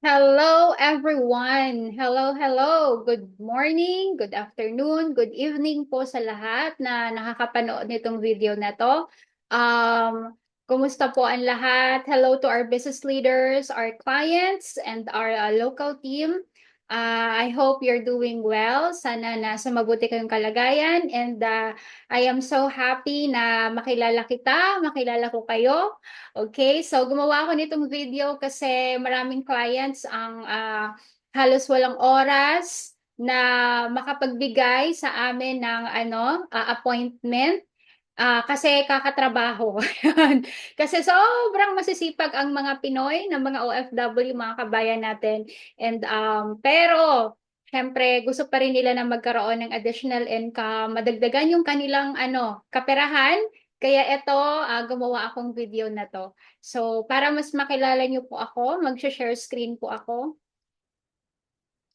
Hello, everyone. Hello, hello. Good morning, good afternoon, good evening po sa lahat na nakakapanood nitong video na to. Kumusta po ang lahat? Hello to our business leaders, our clients, and our local team. I hope you're doing well. Sana nasa mabuti kayong kalagayan. And I am so happy na makilala kita, makilala ko kayo. Okay, so gumawa ako nitong video kasi maraming clients ang halos walang oras na makapagbigay sa amin ng appointment kasi kakatrabaho. Kasi sobrang masisipag ang mga Pinoy, ng mga OFW, mga kabayan natin. And pero syempre gusto pa rin nila na magkaroon ng additional income, madagdagan yung kanilang kaperahan. Kaya ito, gumawa akong video na to. So, para mas makilala niyo po ako, mag-share screen po ako.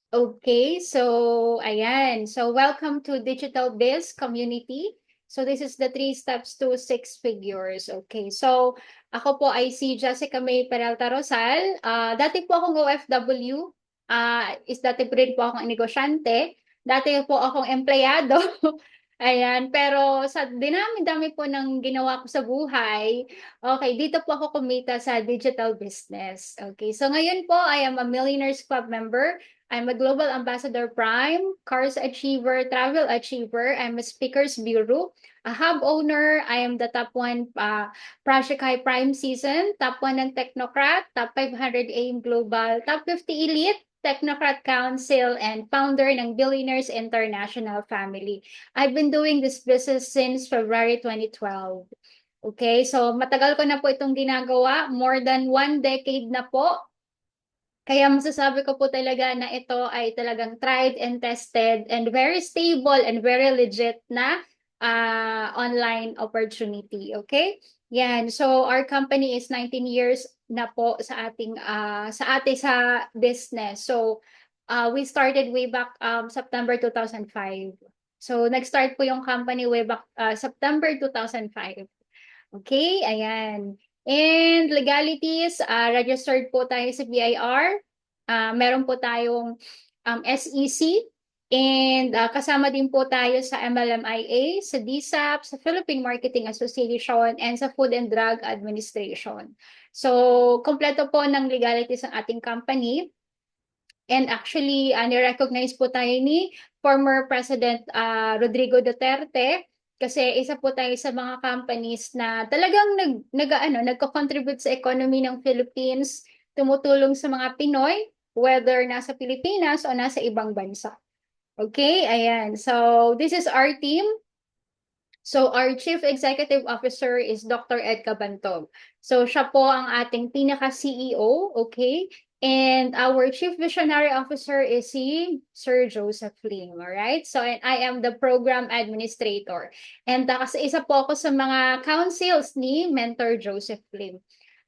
Okay, so ayan. So welcome to Digital Biz Community. So this is the 3 steps to 6 figures. Okay, so ako po ay si Jessica May Peralta Rosal. Dati po akong OFW. Dati po rin po akong negosyante. Dati po akong empleyado. Ayan, pero sa dinami-dami po ng ginawa ko sa buhay, okay, dito po ako kumita sa digital business. Okay, so ngayon po, I am a Millionaires Club member. I'm a Global Ambassador Prime, Cars Achiever, Travel Achiever. I'm a Speakers Bureau, a Hub Owner. I am the top 1 Project High Prime Season, top 1 ng Technocrat, top 500 AIM Global, top 50 Elite, Technocrat Council, and founder ng Billionaires International Family. I've been doing this business since February 2012. Okay, so matagal ko na po itong ginagawa, more than 1 decade na po. Kaya masasabi ko po talaga na ito ay talagang tried and tested and very stable and very legit na online opportunity. Okay? Yan. So our company is 19 years na po sa sa business. So we started way back September 2005. So nag-start po yung company way back September 2005. Okay, ayan. And legalities, registered po tayo sa BIR. Meron po tayong SEC. And kasama din po tayo sa MLMIA, sa DSAP, sa Philippine Marketing Association, and sa Food and Drug Administration. So, kompleto po ng legalities ang ating company. And actually, ni-recognize po tayo ni former President Rodrigo Duterte kasi isa po tayo sa mga companies na talagang nagko-contribute sa economy ng Philippines, tumutulong sa mga Pinoy, whether nasa Pilipinas o nasa ibang bansa. Okay, ayan. So, this is our team. So, our Chief Executive Officer is Dr. Ed Cabantog. So, siya po ang ating pinaka-CEO, okay? And our Chief Visionary Officer is si Sir Joseph Lim, alright? So, and I am the Program Administrator. And kasi isa po ako sa mga councils ni Mentor Joseph Lim.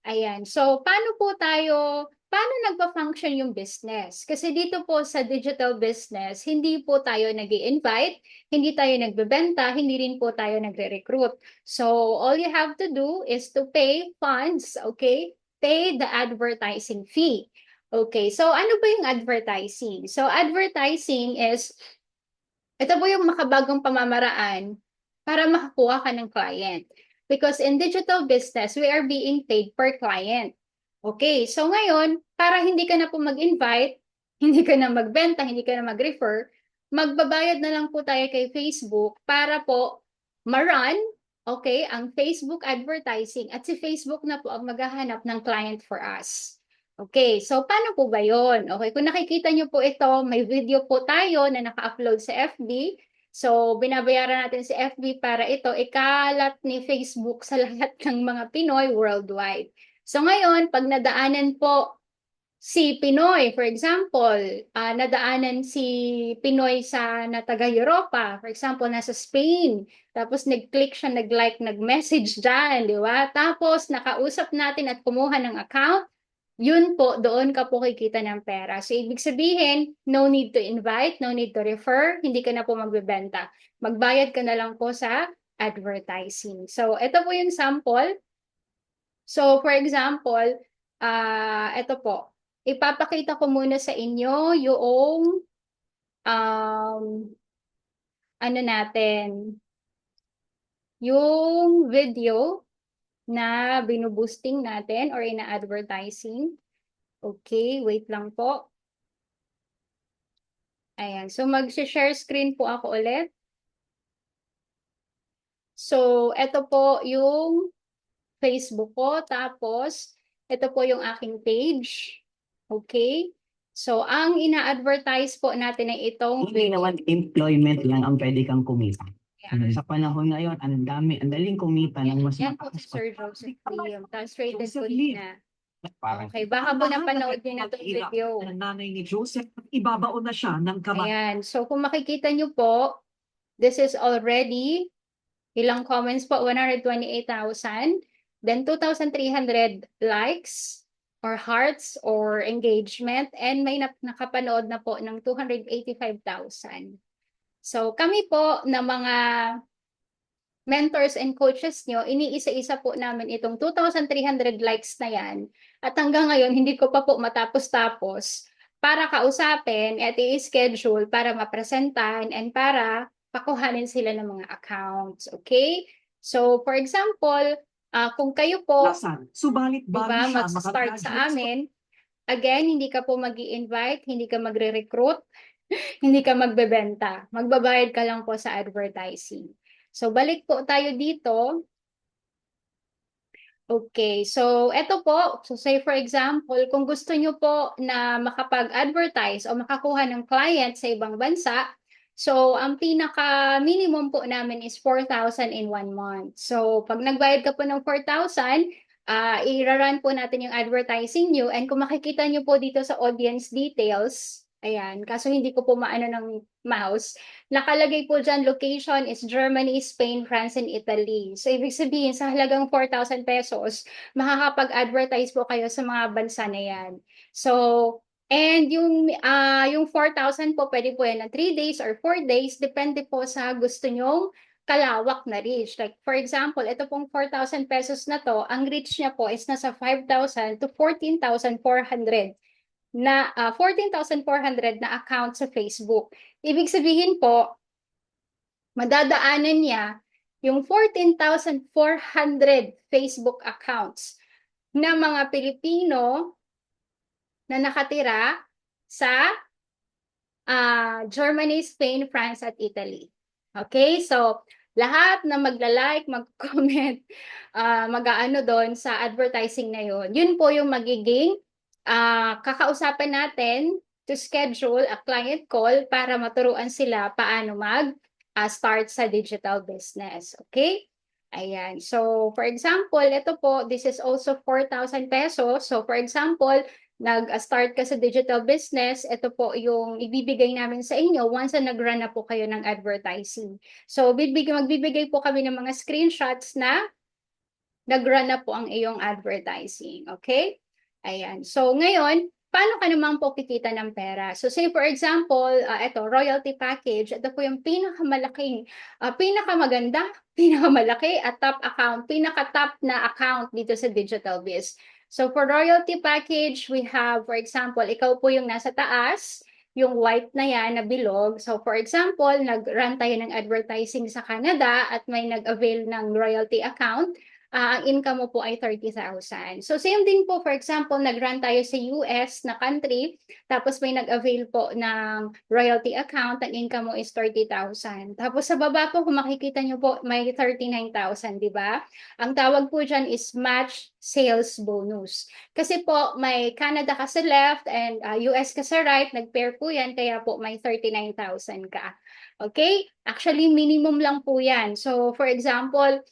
Ayan. So, paano nagpa-function yung business? Kasi dito po sa digital business, hindi po tayo nag-i-invite, hindi tayo nagbebenta, hindi rin po tayo nagre-recruit. So, all you have to do is to pay funds, okay? Pay the advertising fee. Okay, so ano ba yung advertising? So, advertising is, ito po yung makabagong pamamaraan para makakuha ka ng client. Because in digital business, we are being paid per client. Okay, so ngayon, para hindi ka na po mag-invite, hindi ka na magbenta, hindi ka na mag-refer, magbabayad na lang po tayo kay Facebook para po ma-run, okay, ang Facebook advertising at si Facebook na po ang maghahanap ng client for us. Okay, so paano po ba yon? Okay, kung nakikita nyo po ito, may video po tayo na naka-upload sa FB. So, binabayaran natin si FB para ito ikalat ni Facebook sa lahat ng mga Pinoy worldwide. So ngayon, pag nadaanan po si Pinoy, for example, nadaanan si Pinoy na taga Europa, for example, nasa Spain, tapos nag-click siya, nag-like, nag-message dyan, di ba? Tapos nakausap natin at kumuha ng account, yun po, doon ka po kikita ng pera. So, ibig sabihin, no need to invite, no need to refer, hindi ka na po magbebenta. Magbayad ka na lang po sa advertising. So, ito po yung sample. So, for example, ito po. ipapakita ko muna sa inyo yung ano natin, yung video na binuboosting natin or ina-advertising. Okay, wait lang po. Ayan, so mag-share screen po ako ulit. So, ito po yung Facebook ko, tapos ito po yung aking page. Okay? So, ang ina-advertise po natin ay itong Hindi naman employment lang ang pwede kang kumita. Yeah. Sa panahon ngayon, ang daling kumita ng mas Yan po si mataas pa. Sir Joseph Liam. Translated Joseph po Lim. na. Parang Okay, baka po napanood niyo na itong pag-ilang video. ng nanay ni Joseph, ibabaon na siya ng kamay. Ayan. So, kung makikita niyo po, this is already, ilang comments po? 128,000. Then, 2,300 likes or hearts or engagement. And may nakapanood na po ng 285,000. So, kami po na mga mentors and coaches nyo, iniisa-isa po namin itong 2,300 likes na yan. At hanggang ngayon, hindi ko pa po matapos-tapos para kausapin at i-schedule para mapresentan and para pakuhanin sila ng mga accounts. Okay? So, for example, kung kayo po, Subalit bago diba, siya mag-start sa amin, again, hindi ka po mag-i-invite, hindi ka magre-recruit, hindi ka magbebenta. Magbabayad ka lang po sa advertising. So, balik po tayo dito. Okay, so eto po. So, say for example, kung gusto nyo po na makapag-advertise o makakuha ng client sa ibang bansa, so ang pinaka-minimum po namin is 4,000 in 1 month. So, pag nagbayad ka po ng 4,000, i-run po natin yung advertising nyo. And kung makikita nyo po dito sa audience details, ayan, kaso hindi ko po maano ng mouse, nakalagay po dyan, location is Germany, Spain, France, and Italy. So, ibig sabihin, sa halagang 4,000 pesos, makakapag-advertise po kayo sa mga bansa na yan. So, and yung 4,000 po, pwede po yan ng 3 days or 4 days, depende po sa gusto nyong kalawak na reach. Like, for example, ito pong 4,000 pesos na to, ang reach niya po is nasa 5,000 to 14,400 na 14,400 na account sa Facebook. Ibig sabihin po, madadaanan niya yung 14,400 Facebook accounts na mga Pilipino na nakatira sa Germany, Spain, France, at Italy. Okay? So, lahat na magla-like, mag-comment, mag-aano doon sa advertising na yun. Yun po yung magiging kakausapan natin to schedule a client call para maturuan sila paano mag-start sa digital business. Okay? Ayan. So, for example, ito po, this is also 4,000 pesos. So, for example, nag-start ka sa digital business, ito po yung ibibigay namin sa inyo once na nag-run na po kayo ng advertising. So, magbibigay po kami ng mga screenshots na nag-run na po ang iyong advertising. Okay? Ayan. So, ngayon, paano ka naman po kikita ng pera? So, say for example, ito, royalty package. Ito po yung pinakamalaking, pinakamaganda, pinakamalaki at top account, pinaka-top na account dito sa Digital Biz. So, for royalty package, we have, for example, ikaw po yung nasa taas, yung white na yan na bilog. So, for example, nag-run tayo ng advertising sa Canada at may nag-avail ng royalty account, ang income mo po ay 30,000. So same din po, for example, nag-run tayo sa US na country, tapos may nag-avail po ng royalty account, ang income mo is 30,000. Tapos sa baba po, kung makikita nyo po, may 39,000, di ba? Ang tawag po dyan is match sales bonus. Kasi po, may Canada ka sa left and US ka sa right, nag-pair po yan, kaya po may 39,000 ka. Okay? Actually, minimum lang po yan. So, for example,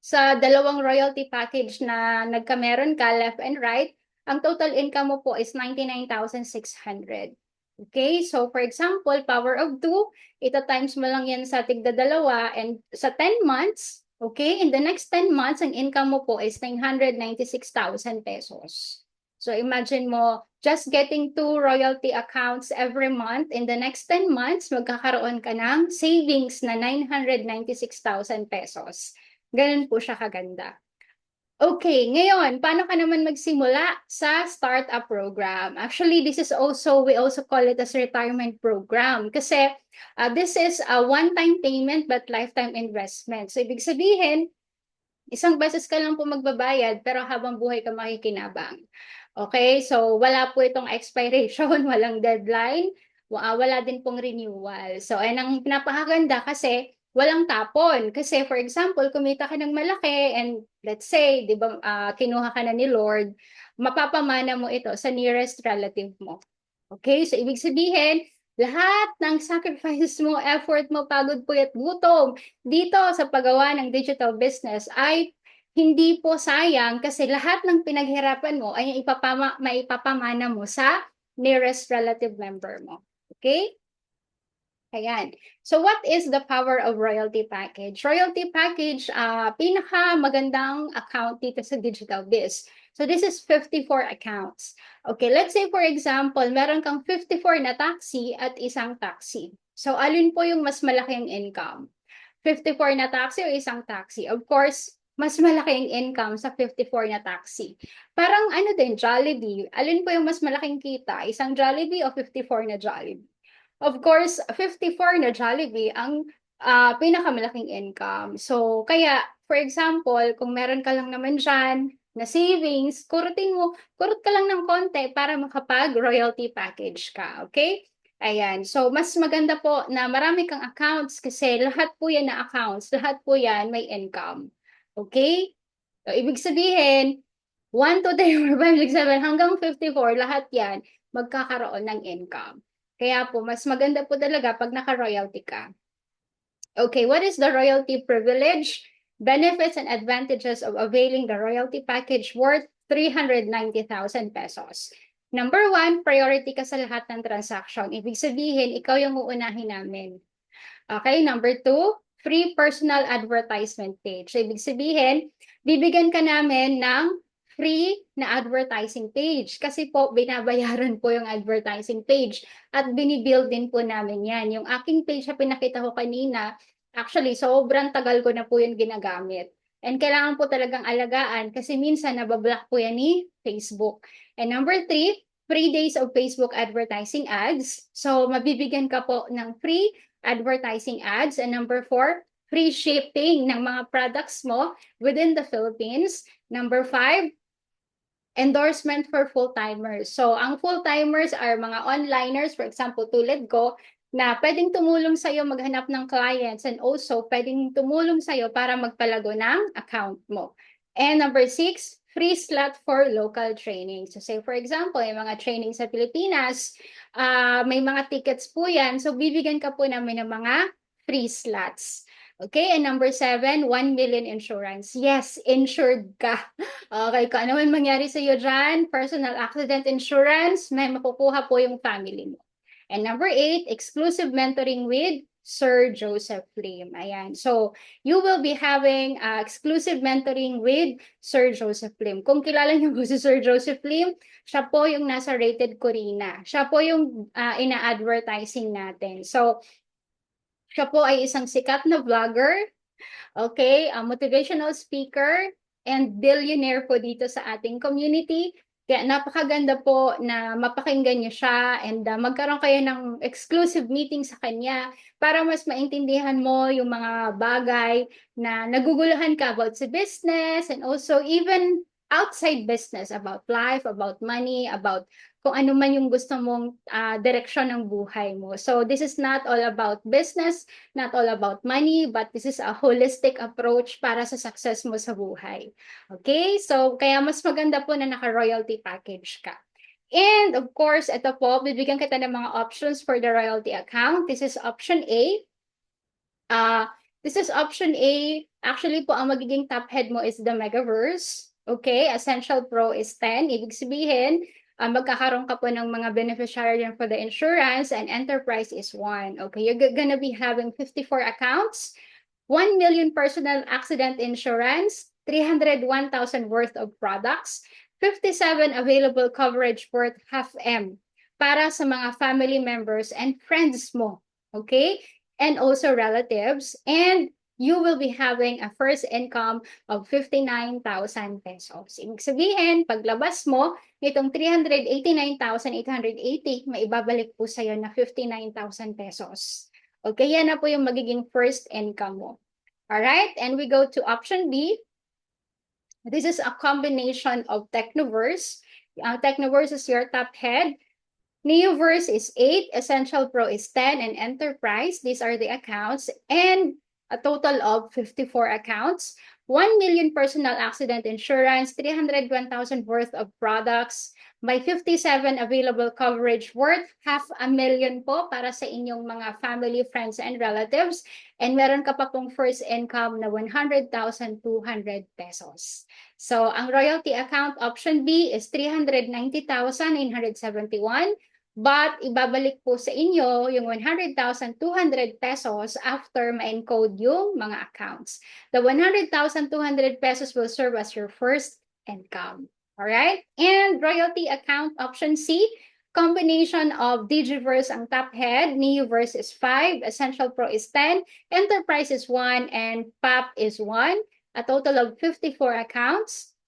sa dalawang royalty package na nagkameron ka, left and right, ang total income mo po is 99,600. Okay? So, for example, power of 2, ita times mo lang yan sa tigda dalawa, and sa 10 months, okay, in the next 10 months, ang income mo po is 996,000 pesos. So, imagine mo, just getting 2 royalty accounts every month, in the next 10 months, magkakaroon ka ng savings na 996,000 pesos. Ganun po siya kaganda. Okay, ngayon, paano ka naman magsimula sa startup program? Actually, this is also, we also call it as retirement program kasi this is a one-time payment but lifetime investment. So, ibig sabihin, isang beses ka lang po magbabayad pero habang buhay ka makikinabang. Okay, so wala po itong expiration, walang deadline, wala din pong renewal. So, ay ang pinapakaganda kasi walang tapon. Kasi for example, kumita ka ng malaki and let's say, di ba, kinuha ka na ni Lord, mapapamana mo ito sa nearest relative mo. Okay, so ibig sabihin, lahat ng sacrifices mo, effort mo, pagod, puyat, gutom dito sa paggawa ng digital business ay hindi po sayang kasi lahat ng pinaghirapan mo ay maipapamana mo sa nearest relative member mo. Okay? Ayan. So what is the power of royalty package? Royalty package, pinaka magandang account dito sa Digital Biz. So this is 54 accounts. Okay, let's say for example, meron kang 54 na taxi at isang taxi. So alin po yung mas malaking income? 54 na taxi o isang taxi? Of course, mas malaking income sa 54 na taxi. Parang ano din, Jollibee. Alin po yung mas malaking kita? Isang Jollibee o 54 na Jollibee? Of course, 54 na Jollibee ang pinakamalaking income. So, kaya, for example, kung meron ka lang naman dyan na savings, kurot ka lang ng konti para makapag-royalty package ka. Okay? Ayan. So, mas maganda po na marami kang accounts kasi lahat po yan na accounts, lahat po yan may income. Okay? So, ibig sabihin, 1, 2, 3, 4, 5, 6, 7, hanggang 54, lahat yan magkakaroon ng income. Kaya po, mas maganda po talaga pag naka-royalty ka. Okay, what is the royalty privilege? Benefits and advantages of availing the royalty package worth 390,000 pesos. Number 1, priority ka sa lahat ng transaction. Ibig sabihin, ikaw yung uunahin namin. Okay, number 2, free personal advertisement page. So, ibig sabihin, bibigyan ka namin ng free na advertising page. Kasi po, binabayaran po yung advertising page. At binibuild din po namin yan. Yung aking page na pinakita ko kanina, actually, sobrang tagal ko na po yun ginagamit. And kailangan po talagang alagaan kasi minsan nabablock po yan ni Facebook. And number 3, free days of Facebook advertising ads. So, mabibigyan ka po ng free advertising ads. And number 4, free shipping ng mga products mo within the Philippines. Number 5, endorsement for full-timers. So, ang full-timers are mga onliners, for example, tulad ko, na pwedeng tumulong sa'yo maghanap ng clients and also pwedeng tumulong sa'yo para magpalago ng account mo. And number 6, free slot for local training. So say for example, yung mga training sa Pilipinas, may mga tickets po yan. So bibigyan ka po namin ng mga free slots. Okay, and number 7, 1 million insurance. Yes, insured ka. Okay, kung ano man mangyari sa iyo dyan, personal accident insurance, may makukuha po yung family mo. And number 8, exclusive mentoring with Sir Joseph Lim. Ayan. So, you will be having exclusive mentoring with Sir Joseph Lim. Kung kilala niyo po si Sir Joseph Lim, siya po yung nasa Rated Corina. Siya po yung ina-advertising natin. So, siya po ay isang sikat na vlogger, okay, a motivational speaker, and billionaire po dito sa ating community. Kaya napakaganda po na mapakinggan niyo siya and magkaroon kayo ng exclusive meeting sa kanya para mas maintindihan mo yung mga bagay na naguguluhan ka about sa business and also even outside business, about life, about money, about kung ano man yung gusto mong direksyon ng buhay mo. So this is not all about business, not all about money, but this is a holistic approach para sa success mo sa buhay. Okay? So, kaya mas maganda po na naka-royalty package ka. And of course, ito po, bibigyan kita ng mga options for the royalty account. This is option A. This is option A. Actually po, ang magiging top head mo is the Megaverse. Okay? Essential Pro is 10. Ibig sabihin, magkakaroon ka po ng mga beneficiary for the insurance and enterprise is 1. Okay, you're gonna be having 54 accounts, 1 million personal accident insurance, 301,000 worth of products, 57 available coverage worth half M para sa mga family members and friends mo. Okay? And also relatives. And you will be having a first income of 59,000 pesos. Ibig sabihin, paglabas mo, itong 389,880, maibabalik po sa'yo na 59,000 pesos. Okay, yan na po yung magiging first income mo. Alright, and we go to option B. This is a combination of Technoverse. Technoverse is your top head. Neoverse is 8, Essential Pro is 10, and Enterprise, these are the accounts, and a total of 54 accounts, 1 million personal accident insurance, 301,000 worth of products, may 57 available coverage worth 500,000 po para sa inyong mga family, friends, and relatives, and meron ka pa pong first income na 100,200 pesos. So, ang royalty account option B is 390,971. But ibabalik po sa inyo yung 100,200 pesos after ma-encode yung mga accounts. The 100,200 pesos will serve as your first income. Alright? And royalty account option C, combination of Digiverse ang top head, Neoverse is 5, Essential Pro is 10, Enterprise is 1, and PAP is 1. A total of 54 accounts.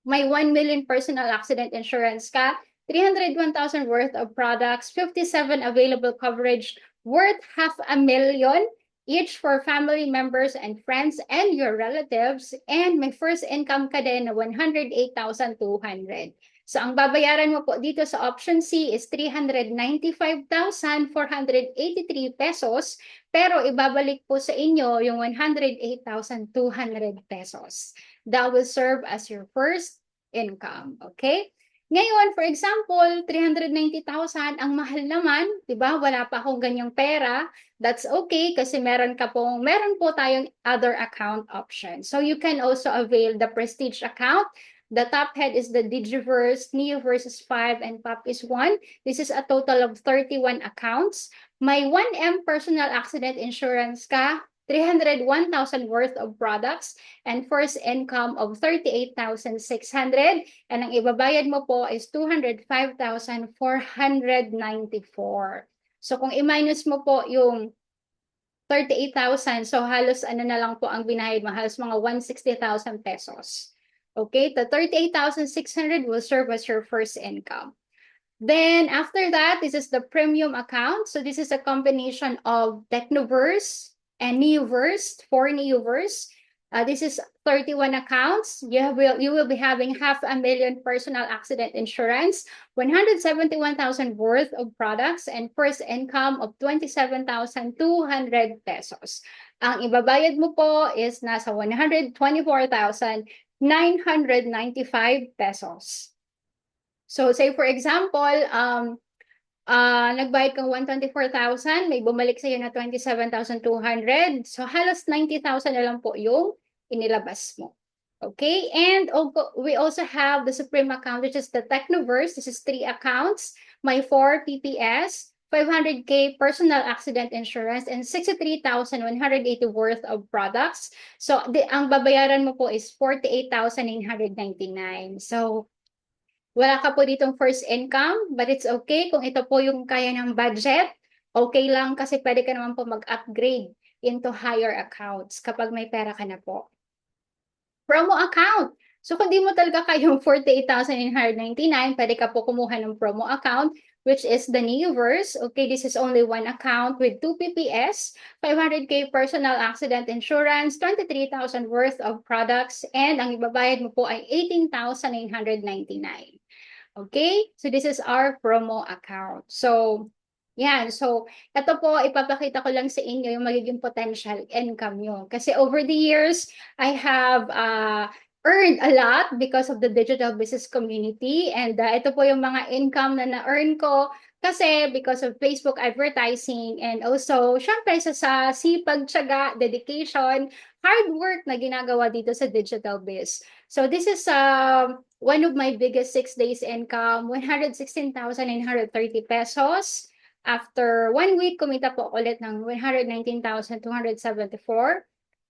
May 1 million personal accident insurance ka, 301,000 worth of products, 57 available coverage worth 500,000 each for family members and friends and your relatives, and may first income ka din na 108,200. So ang babayaran mo po dito sa option C is 395,483 pesos, pero ibabalik po sa inyo yung 108,200 pesos. That will serve as your first income, okay? Ngayon, for example, 390,000, ang mahal naman, 'di ba? Wala pa akong ganyang pera. That's okay kasi meron po tayong other account option. So you can also avail the Prestige account. The top head is the Digiverse, Neoverse is 5, and PAP is 1. This is a total of 31 accounts. May 1M personal accident insurance ka, 301,000 worth of products, and first income of 38,600, and ang ibabayad mo po is 205,494. So kung i-minus mo po yung 38,000, so halos ano na lang po ang binayad mo, halos mga 160,000 pesos. Okay, the 38,600 will serve as your first income. Then after that, this is the premium account. So this is a combination of Technoverse and Neoverse, for Neoverse. This is 31 accounts. You will be having 500,000 personal accident insurance, 171,000 worth of products, and first income of 27,200 pesos. Ang ibabayad mo po is nasa 124,995 pesos. So say for example, nagbayad kang 124,000, may bumalik sa'yo na 27,200. So halos 90,000 na lang po yung inilabas mo. Okay, and we also have the Supreme account, which is the Technoverse. This is 3 accounts. May 4 PPS, 500K personal accident insurance, and 63,180 worth of products. So ang babayaran mo po is 48,999. So wala ka po ditong first income, but it's okay kung ito po yung kaya ng budget. Okay lang kasi pwede ka naman po mag-upgrade into higher accounts kapag may pera ka na po. Promo account. So kung di mo talaga kayong 48,999, pwede ka po kumuha ng promo account, which is the Neoverse. Okay, this is only 1 account with 2 PPS, 500K personal accident insurance, 23,000 worth of products, and ang ibabayad mo po ay 18,999. Okay, so this is our promo account. So, yan. So, ito po, ipapakita ko lang sa inyo yung magiging potential income nyo. Kasi over the years, I have earned a lot because of the digital business community. And ito po yung mga income na na-earn ko kasi because of Facebook advertising and also, syempre, sa sipag, tiyaga, dedication, hard work na ginagawa dito sa digital biz. So, this is one of my biggest 6 days income, 116,930 pesos. After 1 week, kumita po ulit ng 119,274.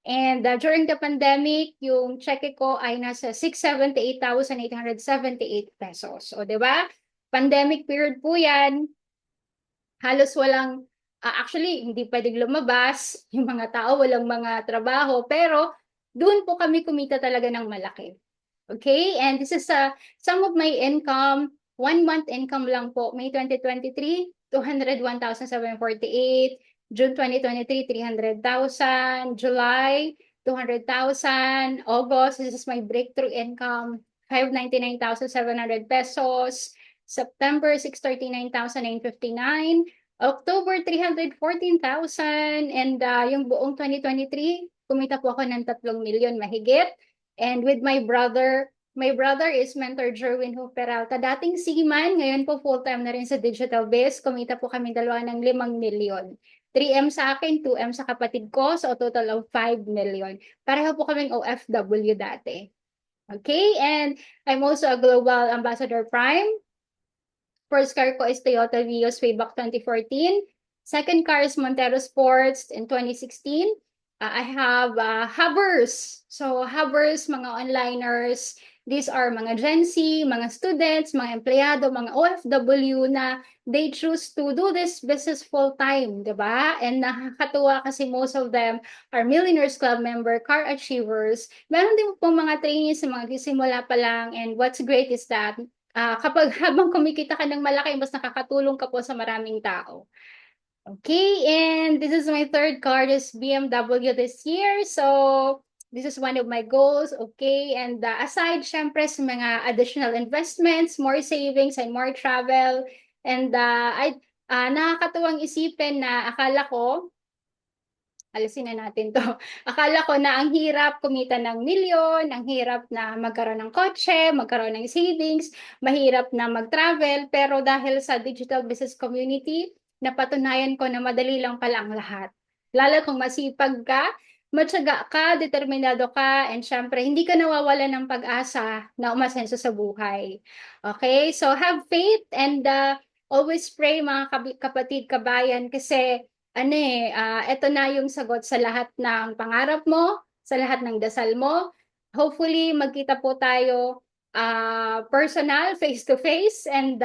And during the pandemic, yung check ko ay nasa 678,878 pesos. O, di ba? Pandemic period po yan. Halos walang Actually, hindi pwedeng lumabas, yung mga tao walang mga trabaho, pero doon po kami kumita talaga ng malaki. Okay? And this is some of my income, 1 month income lang po. May 2023, 201,748. June 2023, 300,000. July, 200,000. August, this is my breakthrough income, 599,700 pesos. September, 639,959. October, 314,000. And yung buong 2023, kumita po ako ng 3 million mahigit. And with my brother is Mentor Jerwin Ho Peralta. Dating seaman, ngayon po full-time na rin sa Digital Biz. Kumita po kami dalawa ng 5 million. 3M sa akin, 2M sa kapatid ko, so a total of 5 million. Pareho po kaming OFW dati. Okay, and I'm also a Global Ambassador Prime. First car ko is Toyota Vios way back 2014. Second car is Montero Sports in 2016. I have Hubbers. So Hubbers, mga onliners, these are mga Gen Z, mga students, mga empleyado, mga OFW na they choose to do this business full-time, di ba? And nakakatuwa kasi most of them are Millionaires Club member, car achievers. Meron din po mga trainees sa mga simula pa lang. And what's great is that kapag habang kumikita ka ng malaki, mas nakakatulong ka po sa maraming tao. Okay, and this is my third car, this BMW this year. So, this is one of my goals. Okay, and aside, syempre, sa mga additional investments, more savings, and more travel. And nakakatuwang isipin na akala ko, alisin na natin to. Akala ko na ang hirap kumita ng milyon, ang hirap na magkaroon ng kotse, magkaroon ng savings, mahirap na mag-travel, pero dahil sa digital business community, napatunayan ko na madali lang pala ang lahat. Lalo kung masipag ka, matyaga ka, determinado ka, and syempre, hindi ka nawawala ng pag-asa na umasenso sa buhay. Okay? So, have faith and always pray mga kapatid, kabayan, kasi ito na yung sagot sa lahat ng pangarap mo, sa lahat ng dasal mo. Hopefully, magkita po tayo personal, face to face, and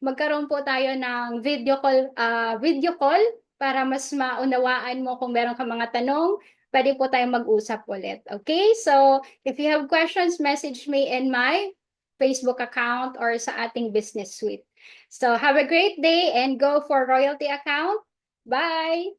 magkaroon po tayo ng video call para mas maunawaan mo kung meron ka mga tanong. Pwede po tayong mag-usap ulit. Okay? So, if you have questions, message me in my Facebook account or sa ating business suite. So, have a great day and go for royalty account. Bye!